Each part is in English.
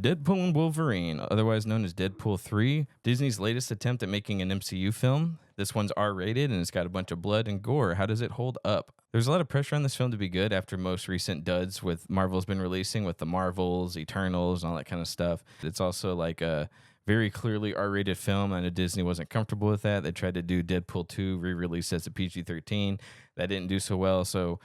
Deadpool and Wolverine, otherwise known as Deadpool 3, Disney's latest attempt at making an MCU film. This one's R rated and it's got a bunch of blood and gore. How does it hold up? There's a lot of pressure on this film to be good after most recent duds with Marvel's been releasing with the Marvels, Eternals, and all that kind of stuff. It's also like a very clearly R-rated film. I know Disney wasn't comfortable with that. They tried to do Deadpool 2 re-release as a PG-13. That didn't do so well. So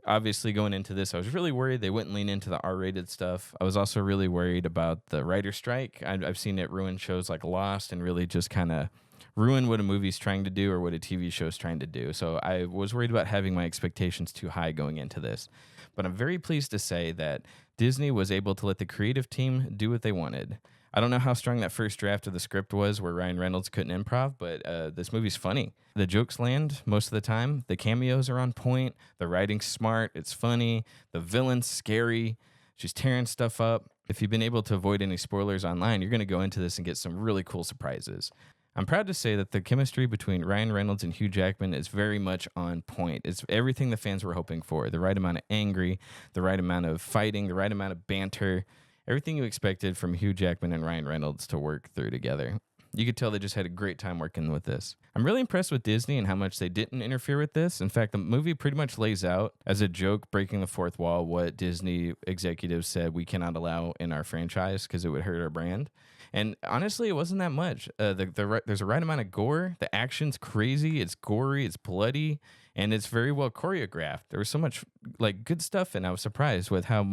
obviously going into this, I was really worried they wouldn't lean into the R-rated stuff. I was also really worried about the writer's strike. I've seen it ruin shows like Lost and really just kind of ruin what a movie's trying to do or what a TV show's trying to do. So I was worried about having my expectations too high going into this. But I'm very pleased to say that Disney was able to let the creative team do what they wanted. I don't know how strong that first draft of the script was where Ryan Reynolds couldn't improv, but this movie's funny. The jokes land most of the time. The cameos are on point. The writing's smart. It's funny. The villain's scary. She's tearing stuff up. If you've been able to avoid any spoilers online, you're going to go into this and get some really cool surprises. I'm proud to say that the chemistry between Ryan Reynolds and Hugh Jackman is very much on point. It's everything the fans were hoping for. The right amount of angry, the right amount of fighting, the right amount of banter. Everything you expected from Hugh Jackman and Ryan Reynolds to work through together. You could tell they just had a great time working with this. I'm really impressed with Disney and how much they didn't interfere with this. In fact, the movie pretty much lays out as a joke, breaking the fourth wall, what Disney executives said we cannot allow in our franchise because it would hurt our brand. And honestly, it wasn't that much. There's a right amount of gore. The action's crazy. It's gory. It's bloody. And it's very well choreographed. There was so much like good stuff, and I was surprised with how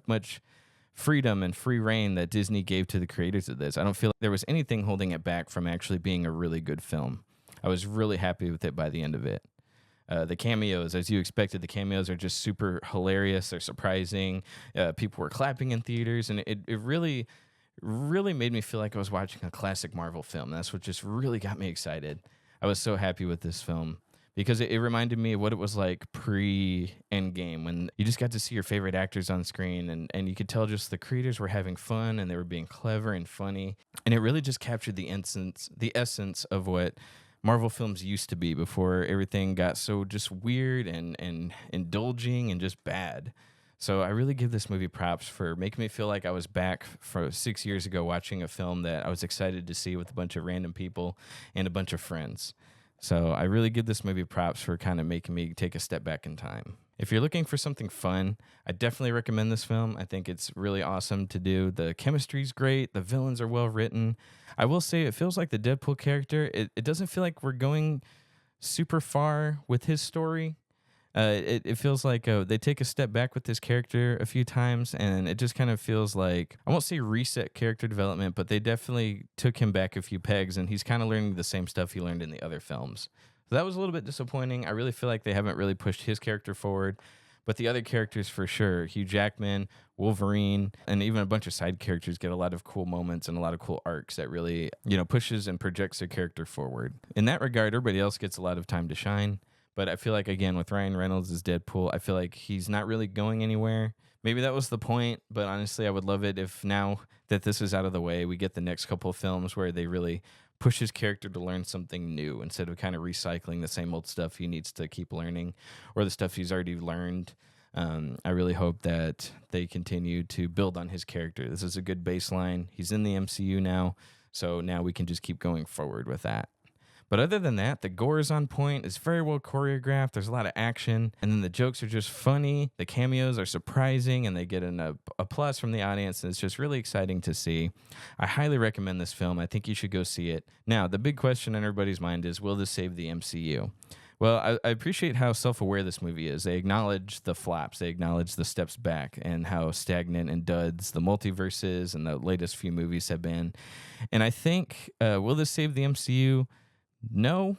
much freedom and free reign that Disney gave to the creators of this. I don't feel like there was anything holding it back from actually being a really good film. I was really happy with it by the end of it. The cameos, as you expected, the cameos are just super hilarious. They're surprising. People were clapping in theaters, and it really, really made me feel like I was watching a classic Marvel film. That's what just really got me excited. I was so happy with this film, because it reminded me of what it was like pre-Endgame when you just got to see your favorite actors on screen, and you could tell just the creators were having fun and they were being clever and funny. And it really just captured the essence of what Marvel films used to be before everything got so just weird and indulging and just bad. So I really give this movie props for making me feel like I was back for 6 years ago watching a film that I was excited to see with a bunch of random people and a bunch of friends. So I really give this movie props for kind of making me take a step back in time. If you're looking for something fun, I definitely recommend this film. I think it's really awesome to do. The chemistry's great. The villains are well written. I will say it feels like the Deadpool character, it doesn't feel like we're going super far with his story. It feels like they take a step back with this character a few times, and it just kind of feels like, I won't say reset character development, but they definitely took him back a few pegs, and he's kind of learning the same stuff he learned in the other films. So that was a little bit disappointing. I really feel like they haven't really pushed his character forward, but the other characters for sure, Hugh Jackman, Wolverine, and even a bunch of side characters get a lot of cool moments and a lot of cool arcs that really, pushes and projects their character forward. In that regard, everybody else gets a lot of time to shine. But I feel like, again, with Ryan Reynolds as Deadpool, I feel like he's not really going anywhere. Maybe that was the point, but honestly, I would love it if now that this is out of the way, we get the next couple of films where they really push his character to learn something new instead of kind of recycling the same old stuff he needs to keep learning or the stuff he's already learned. I really hope that they continue to build on his character. This is a good baseline. He's in the MCU now, so now we can just keep going forward with that. But other than that, the gore is on point. It's very well choreographed. There's a lot of action. And then the jokes are just funny. The cameos are surprising, and they get an applause from the audience. And it's just really exciting to see. I highly recommend this film. I think you should go see it. Now, the big question on everybody's mind is, will this save the MCU? Well, I appreciate how self-aware this movie is. They acknowledge the flops. They acknowledge the steps back and how stagnant and duds the multiverses and the latest few movies have been. And I think, will this save the MCU? No,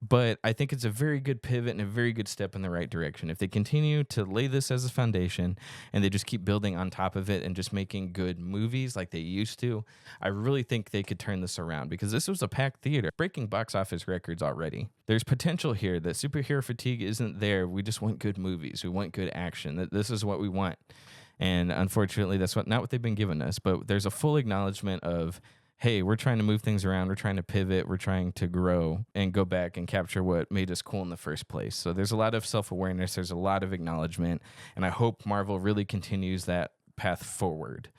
but I think it's a very good pivot and a very good step in the right direction. If they continue to lay this as a foundation and they just keep building on top of it and just making good movies like they used to, I really think they could turn this around, because this was a packed theater, breaking box office records already. There's potential here that superhero fatigue isn't there. We just want good movies. We want good action. This is what we want. And unfortunately, that's not what they've been giving us. But there's a full acknowledgement of, hey, we're trying to move things around, we're trying to pivot, we're trying to grow and go back and capture what made us cool in the first place. So there's a lot of self-awareness, there's a lot of acknowledgement, and I hope Marvel really continues that path forward.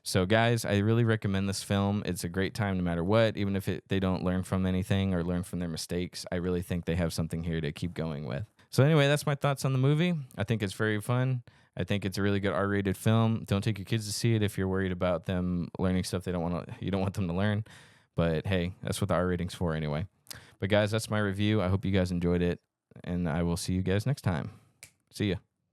So, guys, I really recommend this film. It's a great time no matter what, even if they don't learn from anything or learn from their mistakes. I really think they have something here to keep going with. So, anyway, that's my thoughts on the movie. I think it's very fun. I think it's a really good R-rated film. Don't take your kids to see it if you're worried about them learning stuff you don't want them to learn. But hey, that's what the R rating's for anyway. But guys, that's my review. I hope you guys enjoyed it, and I will see you guys next time. See ya.